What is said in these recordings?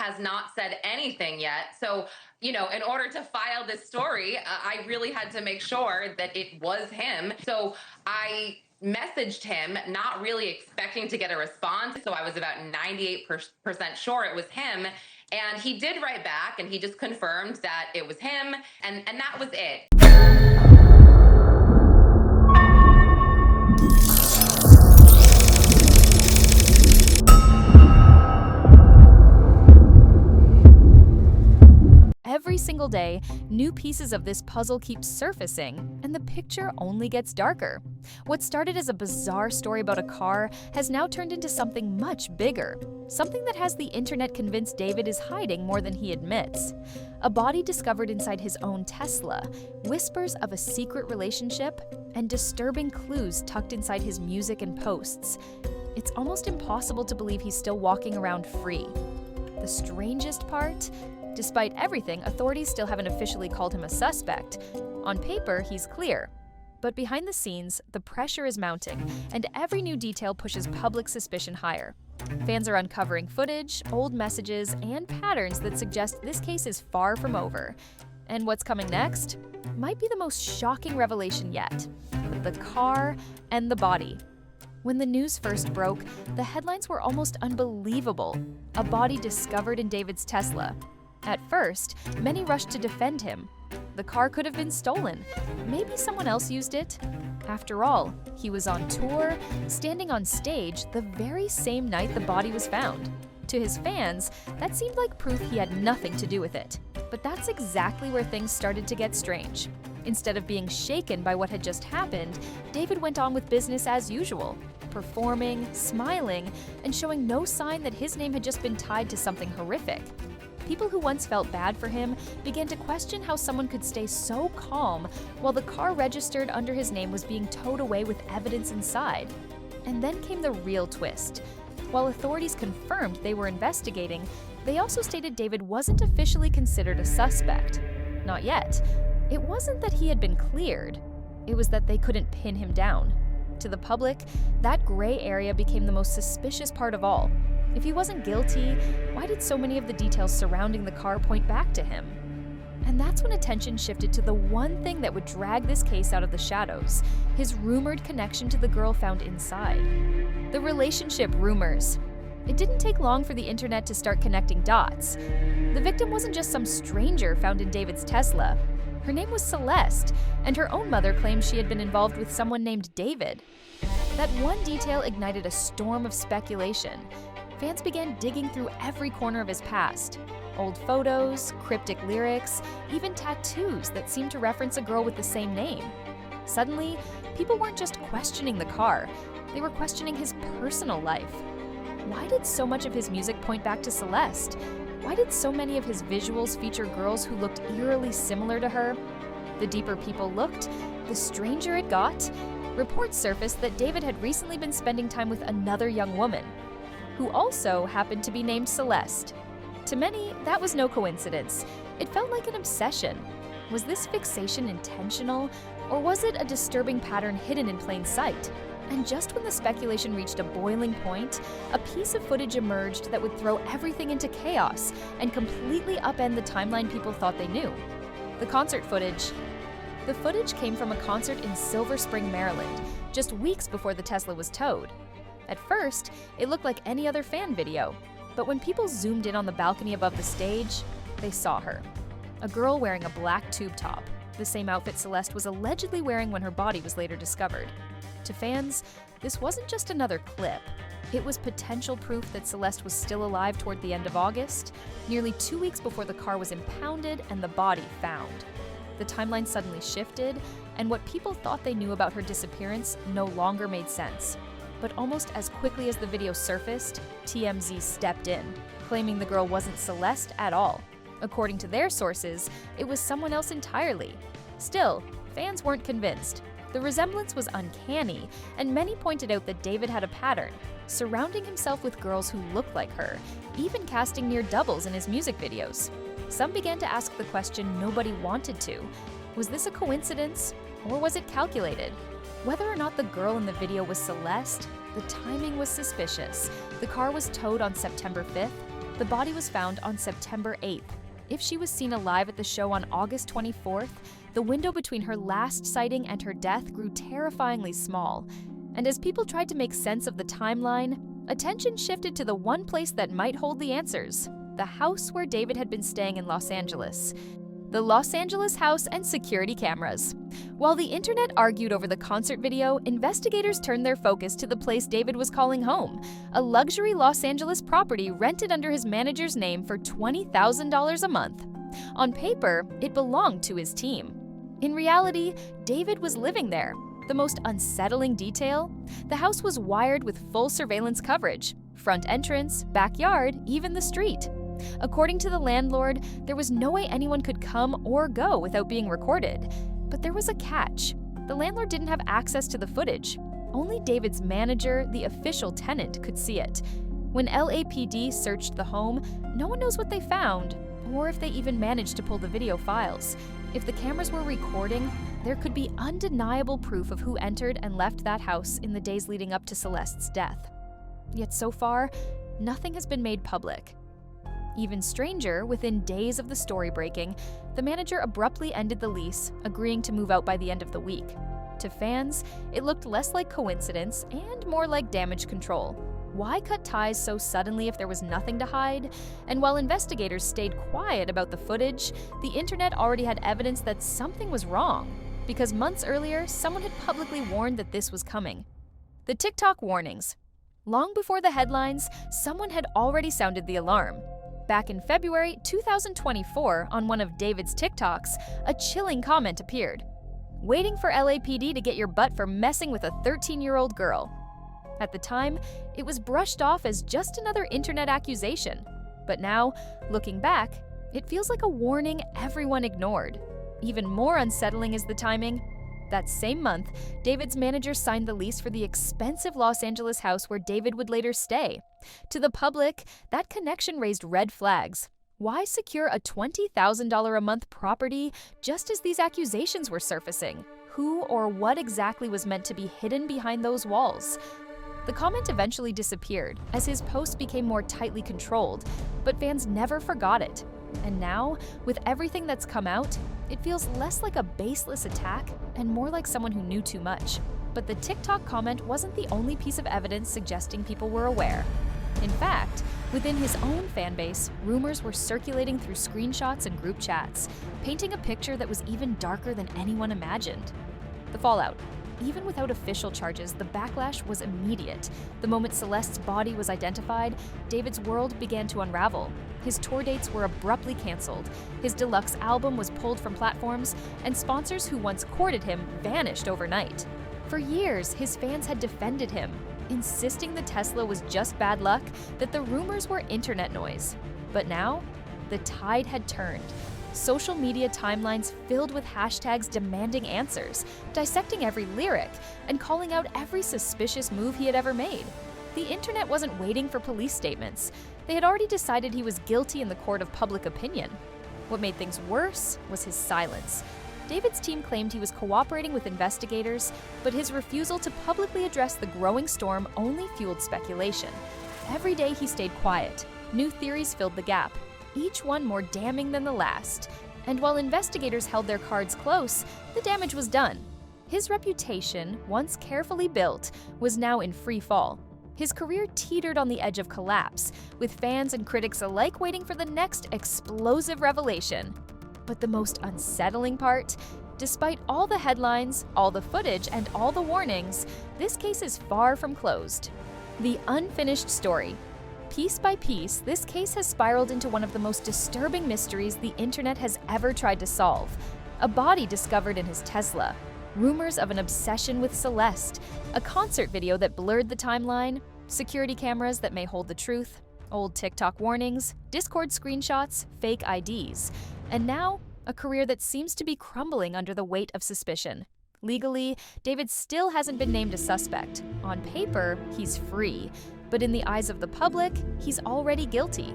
has not said anything yet. So, in order to file this story, I really had to make sure that it was him. So I messaged him, not really expecting to get a response. So I was about 98% sure it was him. And he did write back and he just confirmed that it was him. And that was it. Every single day, new pieces of this puzzle keep surfacing, and the picture only gets darker. What started as a bizarre story about a car has now turned into something much bigger, something that has the internet convinced David is hiding more than he admits. A body discovered inside his own Tesla, whispers of a secret relationship, and disturbing clues tucked inside his music and posts. It's almost impossible to believe he's still walking around free. The strangest part? Despite everything, authorities still haven't officially called him a suspect. On paper, he's clear. But behind the scenes, the pressure is mounting, and every new detail pushes public suspicion higher. Fans are uncovering footage, old messages, and patterns that suggest this case is far from over. And what's coming next might be the most shocking revelation yet: the car and the body. When the news first broke, the headlines were almost unbelievable. A body discovered in David's Tesla. At first, many rushed to defend him. The car could have been stolen. Maybe someone else used it. After all, he was on tour, standing on stage the very same night the body was found. To his fans, that seemed like proof he had nothing to do with it. But that's exactly where things started to get strange. Instead of being shaken by what had just happened, David went on with business as usual, performing, smiling, and showing no sign that his name had just been tied to something horrific. People who once felt bad for him began to question how someone could stay so calm while the car registered under his name was being towed away with evidence inside. And then came the real twist. While authorities confirmed they were investigating, they also stated David wasn't officially considered a suspect. Not yet. It wasn't that he had been cleared. It was that they couldn't pin him down. To the public, that gray area became the most suspicious part of all. If he wasn't guilty, why did so many of the details surrounding the car point back to him? And that's when attention shifted to the one thing that would drag this case out of the shadows: his rumored connection to the girl found inside. The relationship rumors. It didn't take long for the internet to start connecting dots. The victim wasn't just some stranger found in David's Tesla. Her name was Celeste, and her own mother claimed she had been involved with someone named David. That one detail ignited a storm of speculation. Fans began digging through every corner of his past. Old photos, cryptic lyrics, even tattoos that seemed to reference a girl with the same name. Suddenly, people weren't just questioning the car, they were questioning his personal life. Why did so much of his music point back to Celeste? Why did so many of his visuals feature girls who looked eerily similar to her? The deeper people looked, the stranger it got. Reports surfaced that David had recently been spending time with another young woman, who also happened to be named Celeste. To many, that was no coincidence. It felt like an obsession. Was this fixation intentional, or was it a disturbing pattern hidden in plain sight? And just when the speculation reached a boiling point, a piece of footage emerged that would throw everything into chaos and completely upend the timeline people thought they knew. The concert footage. The footage came from a concert in Silver Spring, Maryland, just weeks before the Tesla was towed. At first, it looked like any other fan video, but when people zoomed in on the balcony above the stage, they saw her. A girl wearing a black tube top, the same outfit Celeste was allegedly wearing when her body was later discovered. To fans, this wasn't just another clip. It was potential proof that Celeste was still alive toward the end of August, nearly 2 weeks before the car was impounded and the body found. The timeline suddenly shifted, and what people thought they knew about her disappearance no longer made sense. But almost as quickly as the video surfaced, TMZ stepped in, claiming the girl wasn't Celeste at all. According to their sources, it was someone else entirely. Still, fans weren't convinced. The resemblance was uncanny, and many pointed out that David had a pattern, surrounding himself with girls who looked like her, even casting near doubles in his music videos. Some began to ask the question nobody wanted to. Was this a coincidence, or was it calculated? Whether or not the girl in the video was Celeste, the timing was suspicious. The car was towed on September 5th, The body was found on September 8th. If she was seen alive at the show on August 24th, the window between her last sighting and her death grew terrifyingly small. And as people tried to make sense of the timeline, attention shifted to the one place that might hold the answers: the house where David had been staying in Los Angeles. The Los Angeles house and security cameras. While the internet argued over the concert video, investigators turned their focus to the place David was calling home, a luxury Los Angeles property rented under his manager's name for $20,000 a month. On paper, it belonged to his team. In reality, David was living there. The most unsettling detail? The house was wired with full surveillance coverage: front entrance, backyard, even the street. According to the landlord, there was no way anyone could come or go without being recorded. But there was a catch. The landlord didn't have access to the footage. Only David's manager, the official tenant, could see it. When LAPD searched the home, no one knows what they found, or if they even managed to pull the video files. If the cameras were recording, there could be undeniable proof of who entered and left that house in the days leading up to Celeste's death. Yet so far, nothing has been made public. Even stranger, within days of the story breaking, the manager abruptly ended the lease, agreeing to move out by the end of the week. To fans, it looked less like coincidence and more like damage control. Why cut ties so suddenly if there was nothing to hide? And while investigators stayed quiet about the footage, the internet already had evidence that something was wrong, because months earlier, someone had publicly warned that this was coming. The TikTok warnings. Long before the headlines, someone had already sounded the alarm. Back in February 2024, on one of David's TikToks, a chilling comment appeared: "Waiting for LAPD to get your butt for messing with a 13-year-old girl." At the time, it was brushed off as just another internet accusation. But now, looking back, it feels like a warning everyone ignored. Even more unsettling is the timing. That same month, David's manager signed the lease for the expensive Los Angeles house where David would later stay. To the public, that connection raised red flags. Why secure a $20,000 a month property just as these accusations were surfacing? Who or what exactly was meant to be hidden behind those walls? The comment eventually disappeared as his posts became more tightly controlled, but fans never forgot it. And now, with everything that's come out, it feels less like a baseless attack and more like someone who knew too much. But the TikTok comment wasn't the only piece of evidence suggesting people were aware. In fact, within his own fanbase, rumors were circulating through screenshots and group chats, painting a picture that was even darker than anyone imagined. The fallout. Even without official charges, the backlash was immediate. The moment Celeste's body was identified, David's world began to unravel. His tour dates were abruptly canceled, his deluxe album was pulled from platforms, and sponsors who once courted him vanished overnight. For years, his fans had defended him, insisting the Tesla was just bad luck, that the rumors were internet noise. But now, the tide had turned. Social media timelines filled with hashtags demanding answers, dissecting every lyric, and calling out every suspicious move he had ever made. The internet wasn't waiting for police statements. They had already decided he was guilty in the court of public opinion. What made things worse was his silence. David's team claimed he was cooperating with investigators, but his refusal to publicly address the growing storm only fueled speculation. Every day he stayed quiet. New theories filled the gap, each one more damning than the last. And while investigators held their cards close, the damage was done. His reputation, once carefully built, was now in free fall. His career teetered on the edge of collapse, with fans and critics alike waiting for the next explosive revelation. But the most unsettling part? Despite all the headlines, all the footage, and all the warnings, this case is far from closed. The unfinished story. Piece by piece, this case has spiraled into one of the most disturbing mysteries the internet has ever tried to solve. A body discovered in his Tesla, rumors of an obsession with Celeste, a concert video that blurred the timeline, security cameras that may hold the truth, old TikTok warnings, Discord screenshots, fake IDs, and now a career that seems to be crumbling under the weight of suspicion. Legally, David still hasn't been named a suspect. On paper, he's free. But in the eyes of the public, he's already guilty.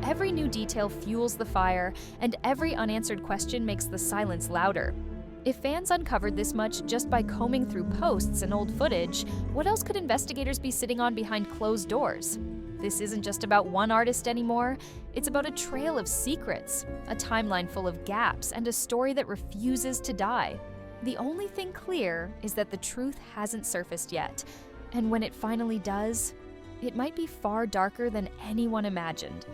Every new detail fuels the fire, and every unanswered question makes the silence louder. If fans uncovered this much just by combing through posts and old footage, what else could investigators be sitting on behind closed doors? This isn't just about one artist anymore. It's about a trail of secrets, a timeline full of gaps, and a story that refuses to die. The only thing clear is that the truth hasn't surfaced yet, and when it finally does, it might be far darker than anyone imagined.